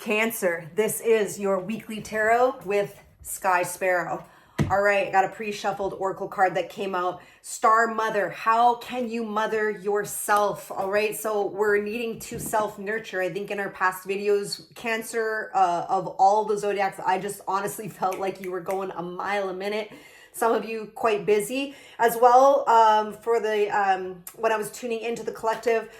Cancer, this is your weekly tarot with Sky Sparrow. All right, I got a pre-shuffled oracle card that came out. Star Mother, how can you mother yourself? All right, so we're needing to self-nurture. I think in our past videos, Cancer, of all the zodiacs, I just honestly felt like you were going a mile a minute. Some of you quite busy as well. For the when I was tuning into the collective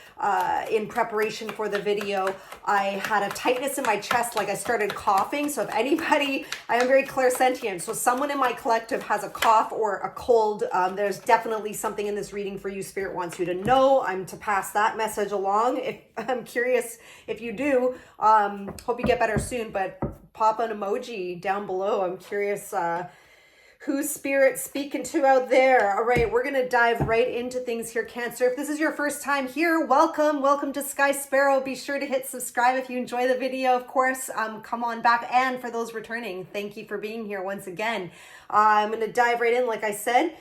in preparation for the video, I had a tightness in my chest, like I started coughing. So if anybody, I am very clairsentient. So someone in my collective has a cough or a cold, there's definitely something in this reading for you. Spirit wants you to know. I'm to pass that message along. If I'm curious if you do, hope you get better soon, but pop an emoji down below. I'm curious who's Spirit speaking to out there. All right, we're gonna dive right into things here, Cancer. If this is your first time here, welcome to Sky Sparrow. Be sure to hit subscribe if you enjoy the video, of course. Come on back, and for those returning, thank you for being here once again. I'm gonna dive right in. Like I said,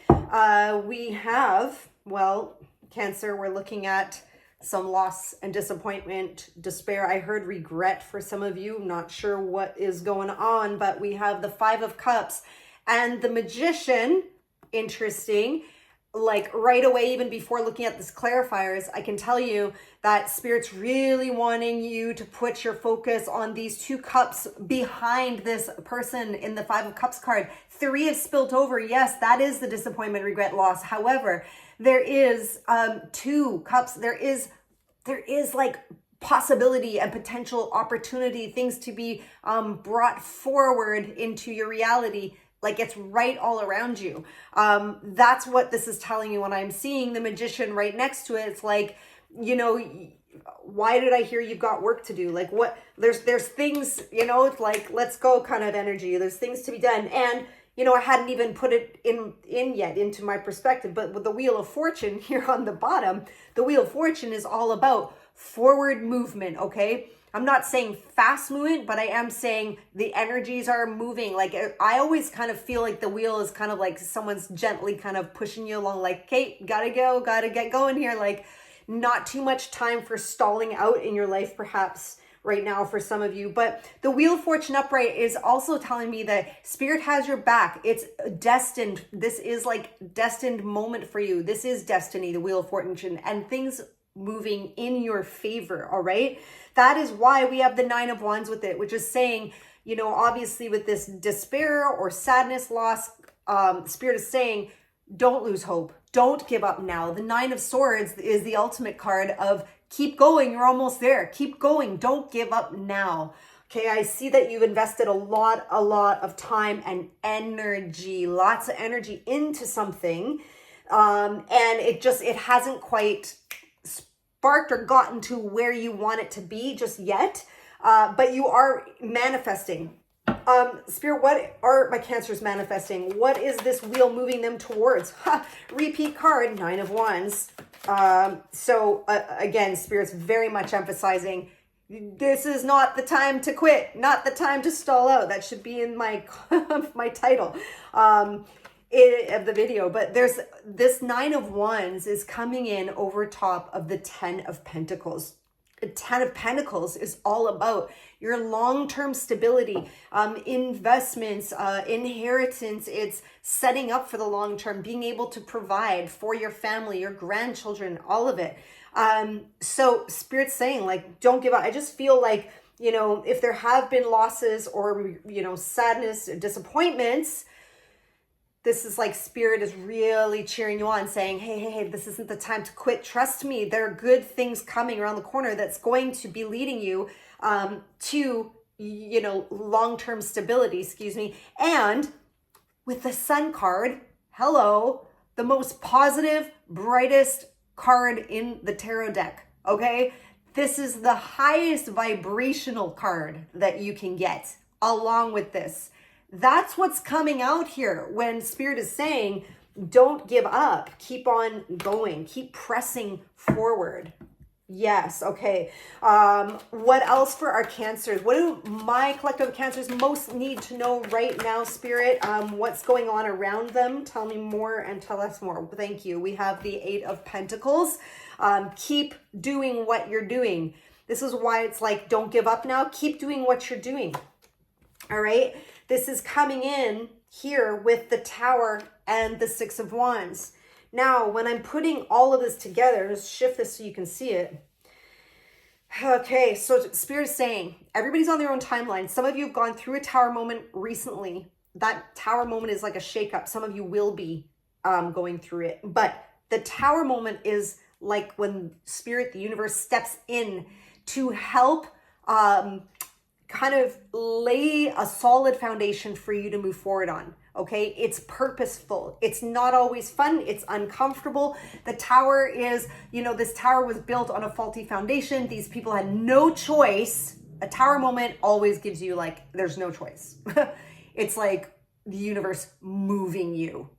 we have, well, Cancer, we're looking at some loss and disappointment, despair. I heard regret for some of you. Not sure what is going on, but we have the Five of Cups and the Magician. Interesting. Like right away, even before looking at this clarifiers, I can tell you that Spirit's really wanting you to put your focus on these two cups behind this person in the Five of Cups card. Three have spilt over. Yes, that is the disappointment, regret, loss. However, there is two cups. There is like possibility and potential opportunity, things to be brought forward into your reality. Like it's right all around you. That's what this is telling you when I'm seeing the Magician right next to it. It's like, you know, why did I hear you've got work to do? Like what, there's things, you know, it's like, let's go kind of energy. There's things to be done. And, you know, I hadn't even put it in yet into my perspective, but with the Wheel of Fortune here on the bottom, the Wheel of Fortune is all about forward movement, okay? I'm not saying fast movement, but I am saying the energies are moving. Like I always kind of feel like the wheel is kind of like someone's gently kind of pushing you along, like, okay, gotta go, gotta get going here. Like not too much time for stalling out in your life, perhaps right now for some of you. But the Wheel of Fortune upright is also telling me that Spirit has your back. It's destined. This is like destined moment for you. This is destiny, the Wheel of Fortune, and things moving in your favor. All right. That is why we have the Nine of Wands with it, which is saying, you know, obviously with this despair or sadness, loss, Spirit is saying, don't lose hope. Don't give up now. The Nine of Swords is the ultimate card of keep going. You're almost there. Keep going. Don't give up now. Okay, I see that you've invested a lot of time and energy, lots of energy into something. And it hasn't quite sparked or gotten to where you want it to be just yet, but you are manifesting. Spirit, what are my Cancers manifesting? What is this wheel moving them towards? Repeat card, Nine of Wands. So again, Spirit's very much emphasizing this is not the time to quit, not the time to stall out. That should be in my my title of the video. But there's this Nine of Wands is coming in over top of the Ten of Pentacles. The Ten of Pentacles is all about your long-term stability, investments, inheritance. It's setting up for the long term, being able to provide for your family, your grandchildren, all of it. So Spirit's saying, like, don't give up. I just feel like, you know, if there have been losses or, you know, sadness, disappointments, this is like Spirit is really cheering you on, saying, hey, this isn't the time to quit. Trust me, there are good things coming around the corner that's going to be leading you to, you know, long-term stability, And with the Sun card, hello, the most positive, brightest card in the tarot deck, okay? This is the highest vibrational card that you can get along with this. That's what's coming out here when Spirit is saying, don't give up, keep on going, keep pressing forward. Yes, okay. What else for our Cancers? What do my collective Cancers most need to know right now, Spirit? What's going on around them? Tell me more and tell us more. Thank you. We have the Eight of Pentacles. Keep doing what you're doing. This is why it's like, don't give up now. Keep doing what you're doing. All right. This is coming in here with the Tower and the Six of Wands. Now, when I'm putting all of this together, just shift this so you can see it. Okay, so Spirit is saying, everybody's on their own timeline. Some of you have gone through a Tower moment recently. That Tower moment is like a shakeup. Some of you will be going through it. But the Tower moment is like when Spirit, the universe, steps in to help kind of lay a solid foundation for you to move forward on. Okay, it's purposeful. It's not always fun. It's uncomfortable. The Tower is, you know, this Tower was built on a faulty foundation. These people had no choice. A Tower moment always gives you like, there's no choice. It's like the universe moving you.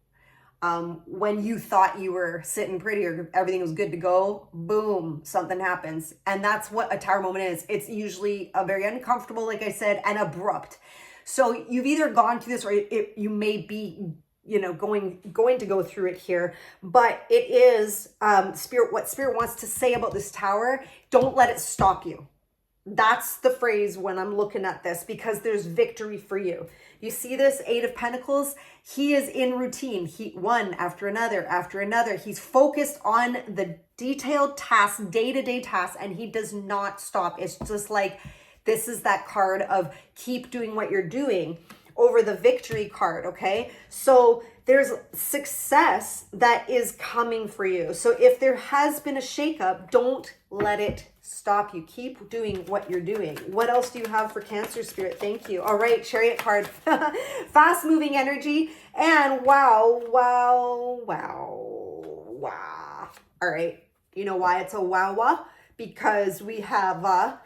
When you thought you were sitting pretty or everything was good to go, boom, something happens. And that's what a Tower moment is. It's usually a very uncomfortable, like I said, and abrupt. So you've either gone through this or you may be, you know, going to go through it here, but it is Spirit. What Spirit wants to say about this Tower, don't let it stop you. That's the phrase when I'm looking at this, because there's victory for you. You see this Eight of Pentacles? He is in routine. One after another after another. He's focused on the detailed tasks, day-to-day tasks, and he does not stop. It's just like, this is that card of keep doing what you're doing over the victory card, okay? So there's success that is coming for you. So if there has been a shakeup, don't let it stop you. Keep doing what you're doing. What else do you have for Cancer, Spirit? Thank you. All right, Chariot card. Fast moving energy. And wow. All right. You know why it's a wow? Because we have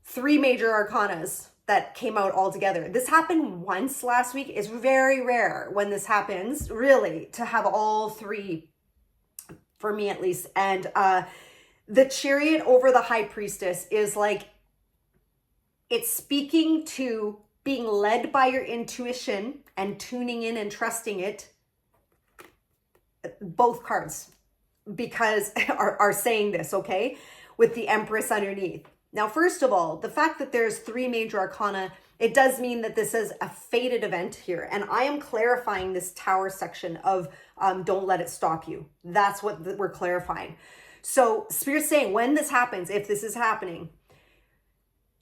3 major arcanas that came out all together. This happened once last week. It's very rare when this happens, really, to have all 3, for me at least. And the Chariot over the High Priestess is like, it's speaking to being led by your intuition and tuning in and trusting it. Both cards because are saying this, okay? With the Empress underneath. Now, first of all, the fact that there's 3 major arcana, it does mean that this is a fated event here. And I am clarifying this Tower section of don't let it stop you. That's what we're clarifying. So Spirit's saying when this happens, if this is happening,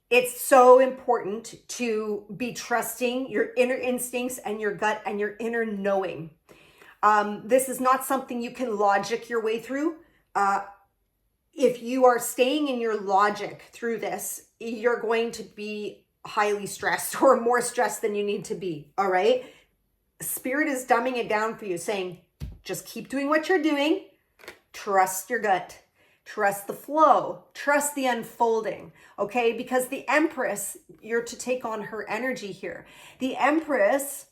it's so important to be trusting your inner instincts and your gut and your inner knowing. This is not something you can logic your way through. If you are staying in your logic through this, you're going to be highly stressed or more stressed than you need to be. All right. Spirit is dumbing it down for you, saying, just keep doing what you're doing. Trust your gut. Trust the flow. Trust the unfolding. Okay. Because the Empress, you're to take on her energy here. The Empress,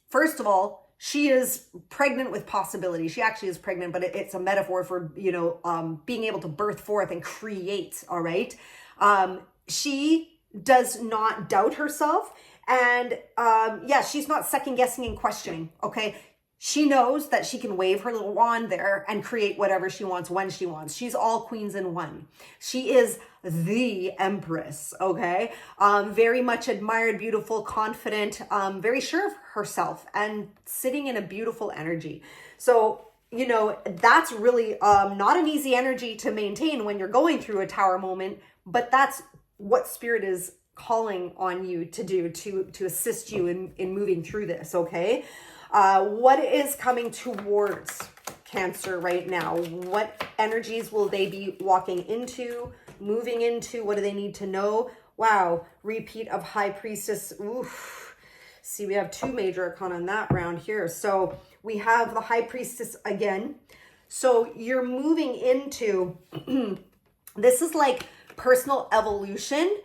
first of all, she is pregnant with possibility. She actually is pregnant, but it's a metaphor for, you know, being able to birth forth and create. All right. She does not doubt herself. And yeah, she's not second guessing and questioning. Okay. She knows that she can wave her little wand there and create whatever she wants when she wants. She's all queens in one. She is the Empress, okay? Very much admired, beautiful, confident, very sure of herself and sitting in a beautiful energy. So, you know, that's really not an easy energy to maintain when you're going through a Tower moment, but that's what Spirit is calling on you to do to assist you in moving through this, okay? What is coming towards Cancer right now? What energies will they be walking into, moving into? What do they need to know? Wow, repeat of High Priestess. Oof. See, we have 2 major arcana in that round here. So we have the High Priestess again. So you're moving into, this is like personal evolution.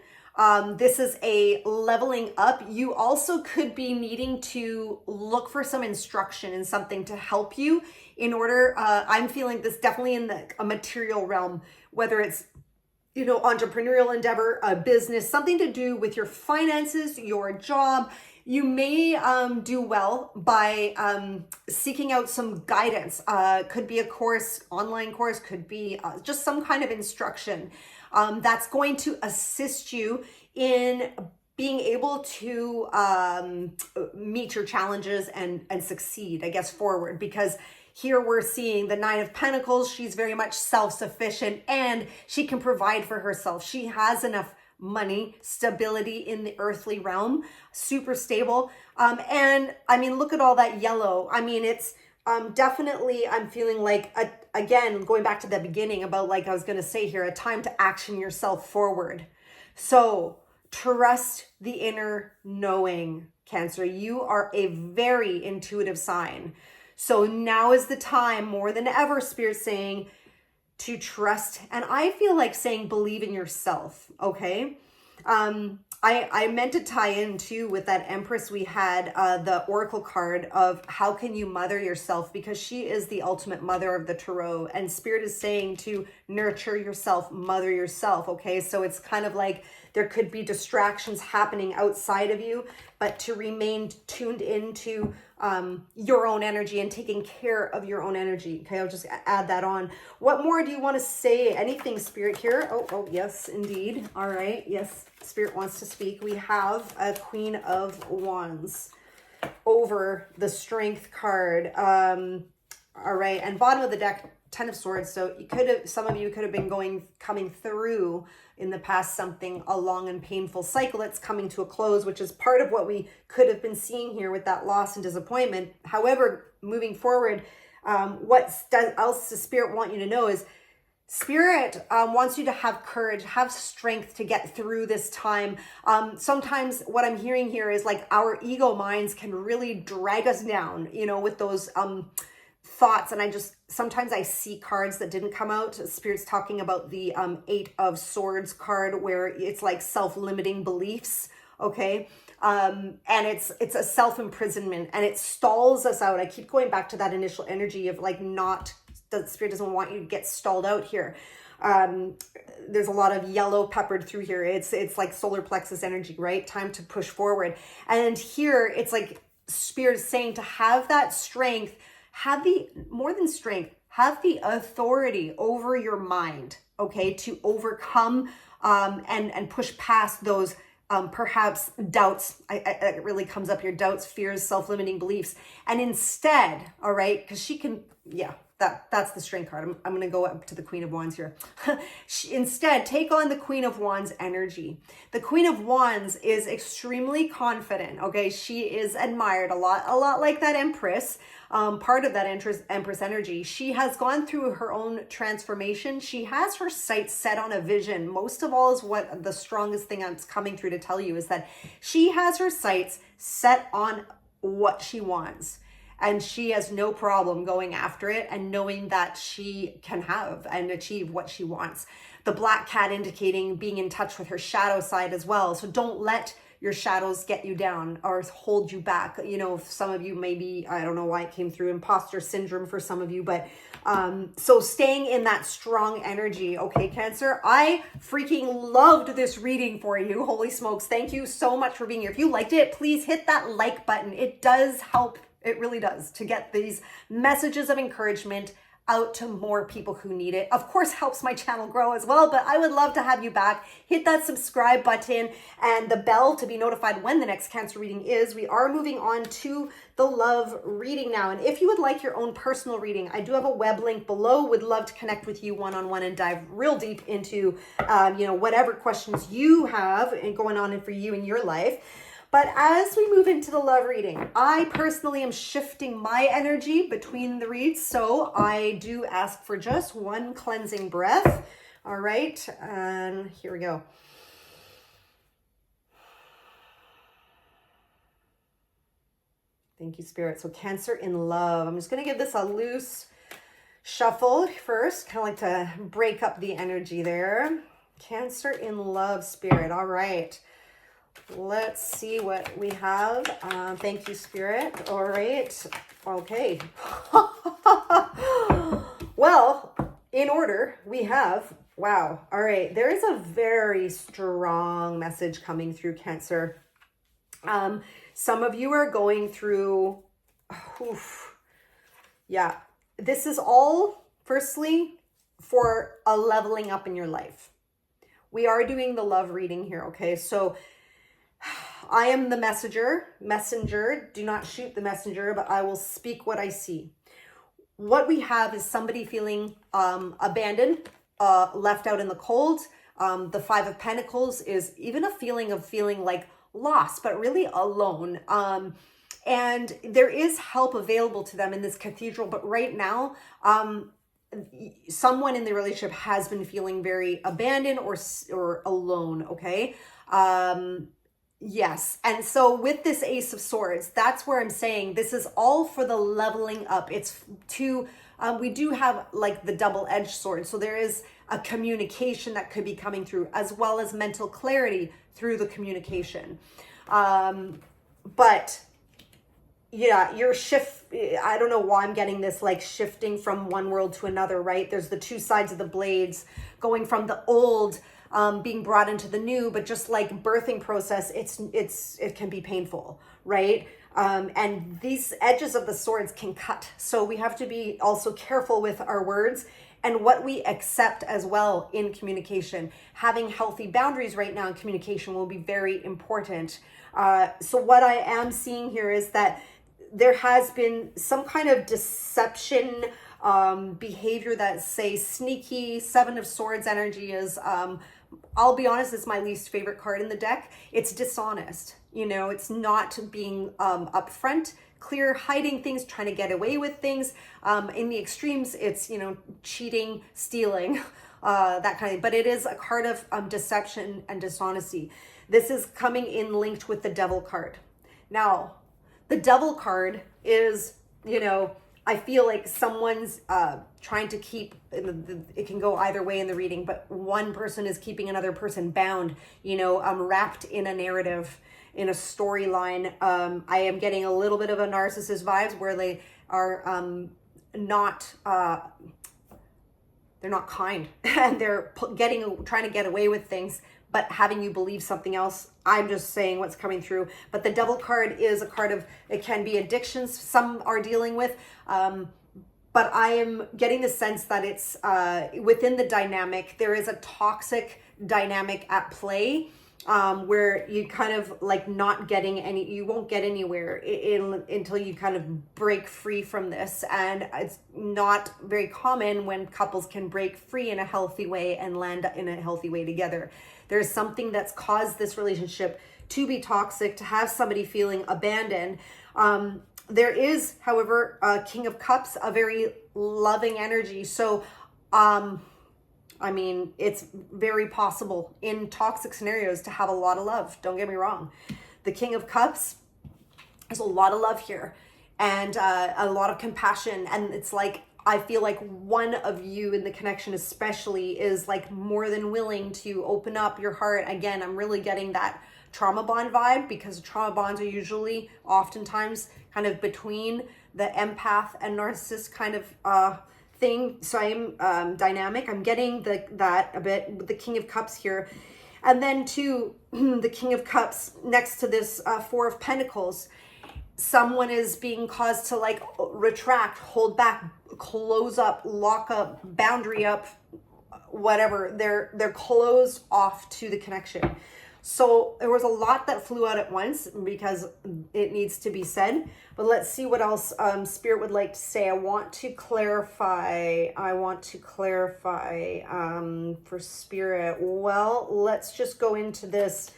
This is a leveling up. You also could be needing to look for some instruction and something to help you in order. I'm feeling this definitely in a material realm, whether it's, you know, entrepreneurial endeavor, a business, something to do with your finances, your job. You may do well by seeking out some guidance. Could be a course, online course, could be just some kind of instruction. that's going to assist you in being able to meet your challenges and succeed, I guess, forward. Because here we're seeing the Nine of Pentacles. She's very much self-sufficient and she can provide for herself. She has enough money, stability in the earthly realm, super stable. And I mean, look at all that yellow. I mean, it's definitely, I'm feeling like, again, going back to the beginning about, like I was going to say here, a time to action yourself forward. So trust the inner knowing, Cancer. You are a very intuitive sign. So now is the time, more than ever, Spirit's saying, to trust. And I feel like saying believe in yourself, okay? I meant to tie in too with that Empress we had, the Oracle card of how can you mother yourself, because she is the ultimate mother of the Tarot, and Spirit is saying to nurture yourself, mother yourself, okay? So it's kind of like there could be distractions happening outside of you, but to remain tuned into your own energy and taking care of your own energy. Okay, I'll just add that on. What more do you want to say? Anything, Spirit, here? Oh, yes, indeed. All right, yes, Spirit wants to speak. We have a Queen of Wands over the Strength card. All right, and bottom of the deck, Ten of Swords. So you could have, some of you could have been coming through in the past something, a long and painful cycle that's coming to a close, which is part of what we could have been seeing here with that loss and disappointment. However, moving forward, what else does Spirit want you to know is Spirit wants you to have courage, have strength to get through this time. Sometimes what I'm hearing here is like our ego minds can really drag us down, you know, with those thoughts. And sometimes I see cards that didn't come out. Spirit's talking about the Eight of Swords card, where it's like self-limiting beliefs, okay? And it's a self-imprisonment, and it stalls us out. I keep going back to that initial energy of like the Spirit doesn't want you to get stalled out here. There's a lot of yellow peppered through here. It's like solar plexus energy, right? Time to push forward. And here it's like Spirit is saying to have that strength, have the, more than strength, have the authority over your mind, okay, to overcome and push past those perhaps doubts. It really comes up here, doubts, fears, self-limiting beliefs. And instead, all right, because she can, yeah, that's the Strength card. I'm going to go up to the Queen of Wands here. Instead, take on the Queen of Wands energy. The Queen of Wands is extremely confident, okay? She is admired a lot like that Empress. Part of that Empress energy. She has gone through her own transformation. She has her sights set on a vision. Most of all is what the strongest thing I'm coming through to tell you is that she has her sights set on what she wants. And she has no problem going after it and knowing that she can have and achieve what she wants. The Black Cat indicating being in touch with her shadow side as well. So don't let your shadows get you down or hold you back. You know, some of you maybe, I don't know why it came through, imposter syndrome for some of you, but so staying in that strong energy. Okay, Cancer, I freaking loved this reading for you. Holy smokes. Thank you so much for being here. If you liked it, please hit that like button. It does help. It really does, to get these messages of encouragement out to more people who need it. Of course, helps my channel grow as well, but I would love to have you back. Hit that subscribe button and the bell to be notified when the next Cancer reading is. We are moving on to the love reading now. And if you would like your own personal reading, I do have a web link below. Would love to connect with you one-on-one and dive real deep into, whatever questions you have and going on for you in your life. But as we move into the love reading, I personally am shifting my energy between the reads. So I do ask for just one cleansing breath. All right, and here we go. Thank you, Spirit. So Cancer in love. I'm just going to give this a loose shuffle first. Kind of like to break up the energy there. Cancer in love, Spirit. All right. Let's see what we have. Thank you, Spirit. All right. Okay. Well, in order, we have, wow. All right. There is a very strong message coming through, Cancer. Some of you are going through, yeah. This is all, firstly, for a leveling up in your life. we are doing the love reading here, okay? So I am the messenger. Do not shoot the messenger, but I will speak what I see. What we have is somebody feeling abandoned, left out in the cold. The Five of Pentacles is even a feeling of feeling like lost, but really alone. And there is help available to them in this cathedral, but right now, someone in the relationship has been feeling very abandoned or alone, okay? Yes. And so with this Ace of Swords, that's where I'm saying this is all for the leveling up. It's to, we do have like the double-edged sword. So there is a communication that could be coming through, as well as mental clarity through the communication. But yeah, your shift, I don't know why I'm getting this like shifting from one world to another, right? There's the two sides of the blades going from the old being brought into the new, but just like birthing process, it can be painful, right? And these edges of the swords can cut. So we have to be also careful with our words and what we accept as well in communication. Having healthy boundaries right now in communication will be very important. So what I am seeing here is that there has been some kind of deception, behavior that say sneaky. Seven of Swords energy is, I'll be honest, it's my least favorite card in the deck. It's dishonest. You know, it's not being upfront, clear, hiding things, trying to get away with things. In the extremes, it's, you know, cheating, stealing, that kind of thing. But it is a card of deception and dishonesty. This is coming in linked with the Devil card. Now, the Devil card is, you know, I feel like someone's trying to keep, it can go either way in the reading, but one person is keeping another person bound, you know, wrapped in a narrative, in a storyline. I am getting a little bit of a narcissist vibes where they are not, they're not kind and they're trying to get away with things, but having you believe something else. I'm just saying what's coming through. But the Devil card is a card of, it can be addictions some are dealing with. But I am getting the sense that it's within the dynamic, there is a toxic dynamic at play, where you kind of like not getting you won't get anywhere until you kind of break free from this. And it's not very common when couples can break free in a healthy way and land in a healthy way together. There's something that's caused this relationship to be toxic, to have somebody feeling abandoned. There is, however, King of Cups, a very loving energy. So, I mean, it's very possible in toxic scenarios to have a lot of love. Don't get me wrong. The King of Cups, there's a lot of love here and a lot of compassion. And it's like, I feel like one of you in the connection especially is like more than willing to open up your heart. Again, I'm really getting that trauma bond vibe, because trauma bonds are usually oftentimes kind of between the empath and narcissist kind of thing. So I'm dynamic. I'm getting that a bit with the King of Cups here. And then too, the King of Cups next to this Four of Pentacles. Someone is being caused to like retract, hold back, close up, lock up, boundary up, whatever. They're closed off to the connection. So there was a lot that flew out at once because it needs to be said. But let's see what else Spirit would like to say. I want to clarify for Spirit. Well, let's just go into this,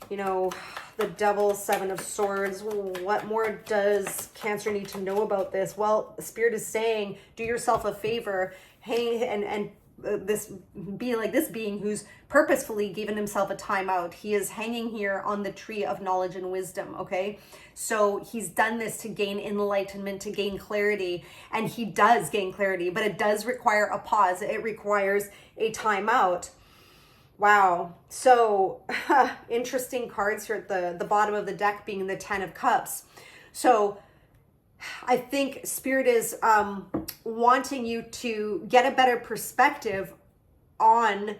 you know, the Devil, Seven of Swords. What more does Cancer need to know about this? Well, Spirit is saying, do yourself a favor. Hey, and this being who's purposefully given himself a timeout. He is hanging here on the tree of knowledge and wisdom, okay? So he's done this to gain enlightenment, to gain clarity, and he does gain clarity, but it does require a pause. It requires a timeout. Wow. So interesting cards here at the bottom of the deck being the Ten of Cups. So I think Spirit is wanting you to get a better perspective on,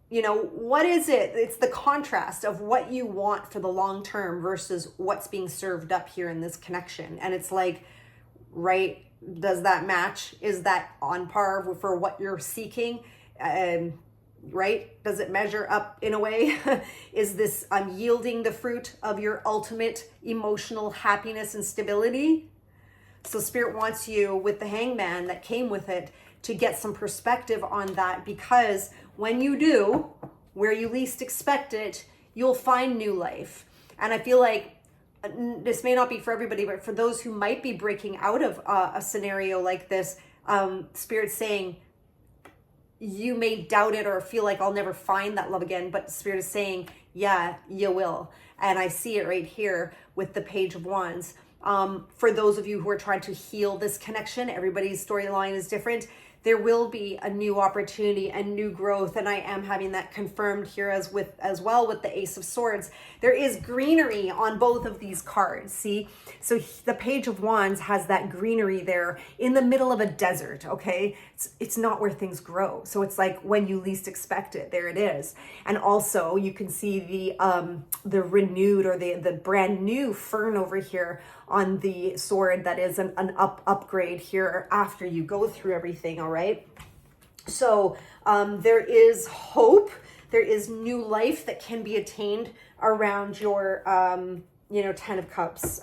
you know, what is it? It's the contrast of what you want for the long term versus what's being served up here in this connection. And it's like, right, does that match? Is that on par for what you're seeking? right? Does it measure up in a way? Is this yielding the fruit of your ultimate emotional happiness and stability? So Spirit wants you, with the Hangman that came with it, to get some perspective on that, because when you do, where you least expect it, you'll find new life. And I feel like this may not be for everybody, but for those who might be breaking out of a scenario like this, Spirit's saying, you may doubt it or feel like I'll never find that love again, but Spirit is saying, yeah, you will. And I see it right here with the Page of Wands. For those of you who are trying to heal this connection, everybody's storyline is different. There will be a new opportunity and new growth, and I am having that confirmed here as well with the Ace of Swords. There is greenery on both of these cards, see? So the Page of Wands has that greenery there in the middle of a desert, okay? It's not where things grow. So it's like when you least expect it, there it is. And also you can see the renewed or the brand new fern over here on the sword that is an upgrade here after you go through everything, all right? So there is hope. There is new life that can be attained around your, Ten of Cups,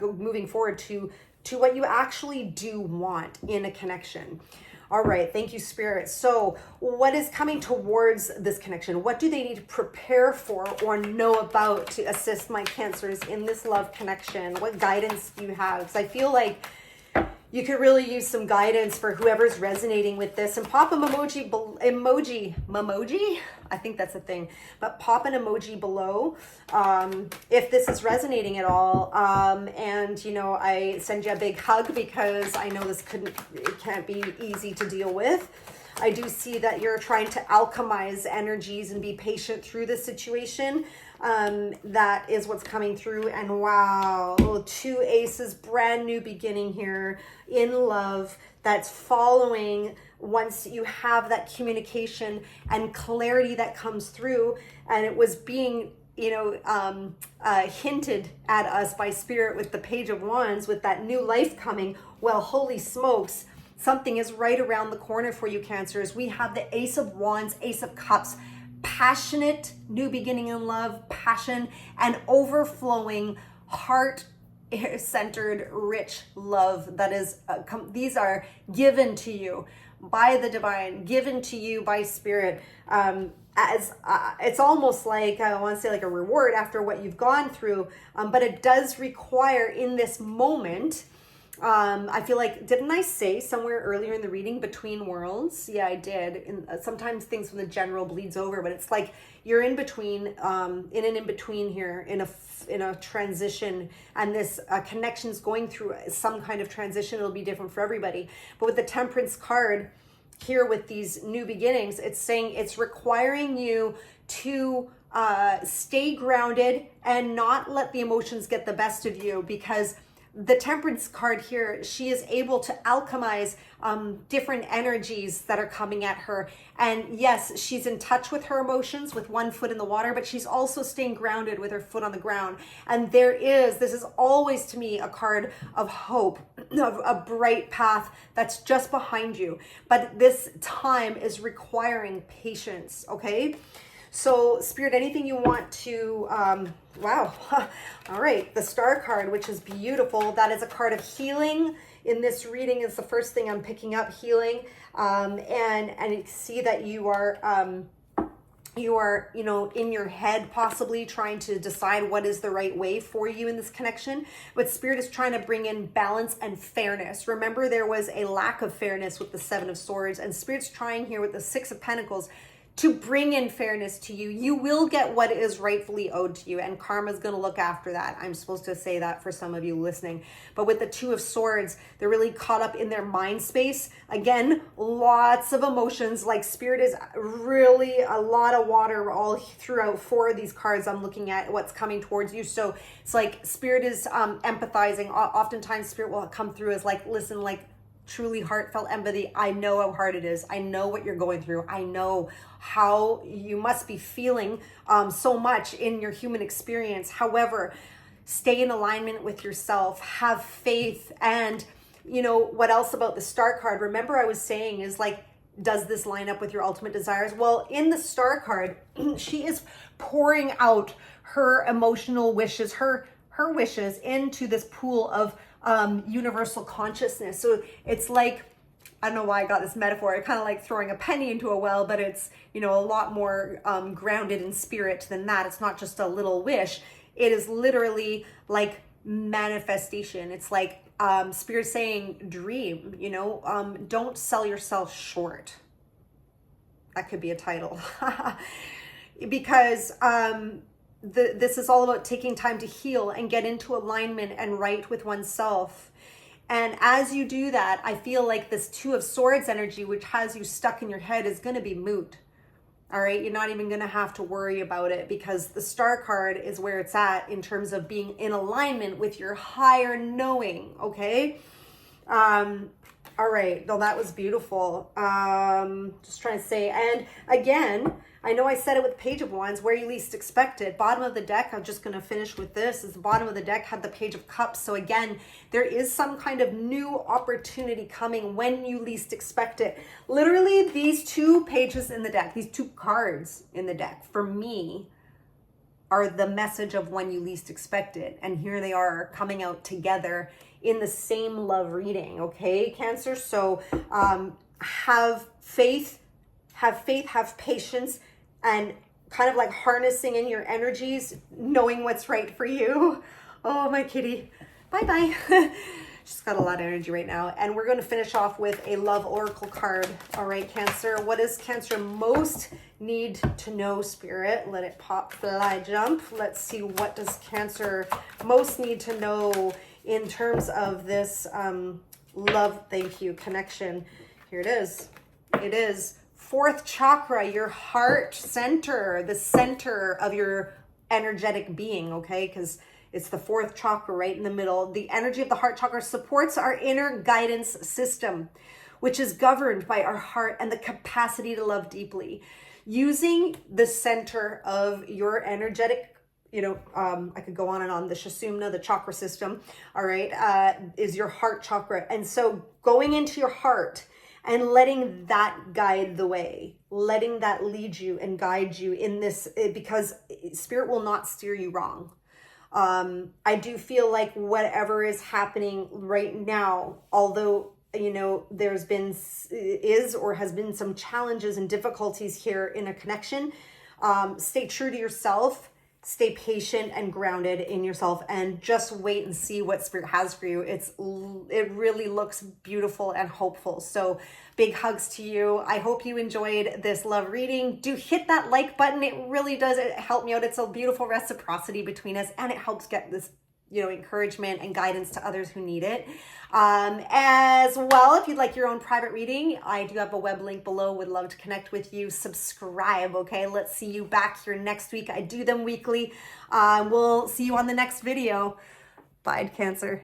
moving forward to what you actually do want in a connection. All right, thank you, Spirit. So what is coming towards this connection? What do they need to prepare for or know about to assist my Cancers in this love connection? What guidance do you have? Because I feel like you could really use some guidance for whoever's resonating with this. And pop an emoji, I think that's a thing. But pop an emoji below if this is resonating at all. I send you a big hug because I know it can't be easy to deal with. I do see that you're trying to alchemize energies and be patient through this situation. That is what's coming through. And wow, 2 aces, brand new beginning here in love that's following once you have that communication and clarity that comes through. And it was being hinted at us by Spirit with the Page of Wands, with that new life coming. Well, holy smokes, something is right around the corner for you, Cancers. We have the Ace of Wands, Ace of Cups, passionate new beginning in love, passion, and overflowing heart-centered, rich love that is, these are given to you by the divine, given to you by Spirit, it's almost like, I want to say like a reward after what you've gone through, but it does require in this moment, I feel like, didn't I say somewhere earlier in the reading, between worlds? Yeah, I did. And sometimes things from the general bleeds over, but it's like you're in between, in an in-between here, in a transition, and this connection's going through some kind of transition. It'll be different for everybody. But with the Temperance card here with these new beginnings, it's saying it's requiring you to stay grounded and not let the emotions get the best of you, because the Temperance card here, she is able to alchemize different energies that are coming at her. And yes, she's in touch with her emotions with one foot in the water, but she's also staying grounded with her foot on the ground. And this is always to me a card of hope, of a bright path that's just behind you. But this time is requiring patience, okay? So Spirit, anything you want to, wow. All right. The Star card, which is beautiful. That is a card of healing. In this reading is the first thing I'm picking up, healing. And you see that you are, in your head, possibly trying to decide what is the right way for you in this connection. But Spirit is trying to bring in balance and fairness. Remember, there was a lack of fairness with the 7 of Swords, and Spirit's trying here with the 6 of Pentacles to bring in fairness to you. You will get what is rightfully owed to you, and karma's going to look after that. I'm supposed to say that for some of you listening. But with the 2 of Swords, they're really caught up in their mind space. Again, lots of emotions. Like Spirit is really a lot of water all throughout 4 of these cards. I'm looking at what's coming towards you. So it's like Spirit is empathizing. Oftentimes Spirit will come through as like, listen, like, truly heartfelt empathy. I know how hard it is. I know what you're going through. I know how you must be feeling so much in your human experience. However, stay in alignment with yourself, have faith. And what else about the Star card? Remember, I was saying is like, does this line up with your ultimate desires? Well, in the Star card, she is pouring out her emotional wishes, her wishes into this pool of universal consciousness. So it's like, I don't know why I got this metaphor. It's kind of like throwing a penny into a well, but it's, you know, a lot more grounded in spirit than that. It's not just a little wish. It is literally like manifestation. It's like spirit saying, dream, you know, don't sell yourself short. That could be a title. Because this is all about taking time to heal and get into alignment and right with oneself. And as you do that, I feel like this Two of Swords energy, which has you stuck in your head, is going to be moot. All right, you're not even going to have to worry about it, because the Star card is where it's at in terms of being in alignment with your higher knowing, okay? All right, though that was beautiful. Just trying to say, and again, I know I said it with Page of Wands, where you least expect it. Bottom of the deck, I'm just going to finish with this, is the bottom of the deck had the Page of Cups. So again, there is some kind of new opportunity coming when you least expect it. Literally, these two pages in the deck, these two cards in the deck, for me, are the message of when you least expect it. And here they are coming out together in the same love reading, okay, Cancer? So have faith, have patience, and kind of like harnessing in your energies, knowing what's right for you. Oh, my kitty. Bye-bye. She's got a lot of energy right now. And we're going to finish off with a love oracle card. All right, Cancer. What does Cancer most need to know, Spirit? Let it pop, fly, jump. Let's see, what does Cancer most need to know in terms of this love, thank you, connection. Here it is. It is fourth chakra, your heart center, the center of your energetic being, okay? Because it's the fourth chakra right in the middle. The energy of the heart chakra supports our inner guidance system, which is governed by our heart and the capacity to love deeply. Using the center of your energetic, you know, I could go on and on, the Shasumna, the chakra system, all right, is your heart chakra. And so going into your heart and letting that guide the way, letting that lead you and guide you in this, because Spirit will not steer you wrong. I do feel like whatever is happening right now, although, you know, there's been, is or has been some challenges and difficulties here in a connection, stay true to yourself, stay patient and grounded in yourself, and just wait and see what Spirit has for you. It really looks beautiful and hopeful. So big hugs to you. I hope you enjoyed this love reading. Do hit that like button. It really does help me out. It's a beautiful reciprocity between us, and it helps get this, you know, encouragement and guidance to others who need it. As well, if you'd like your own private reading, I do have a web link below. Would love to connect with you. Subscribe, okay? Let's see you back here next week. I do them weekly. We'll see you on the next video. Bye, Cancer.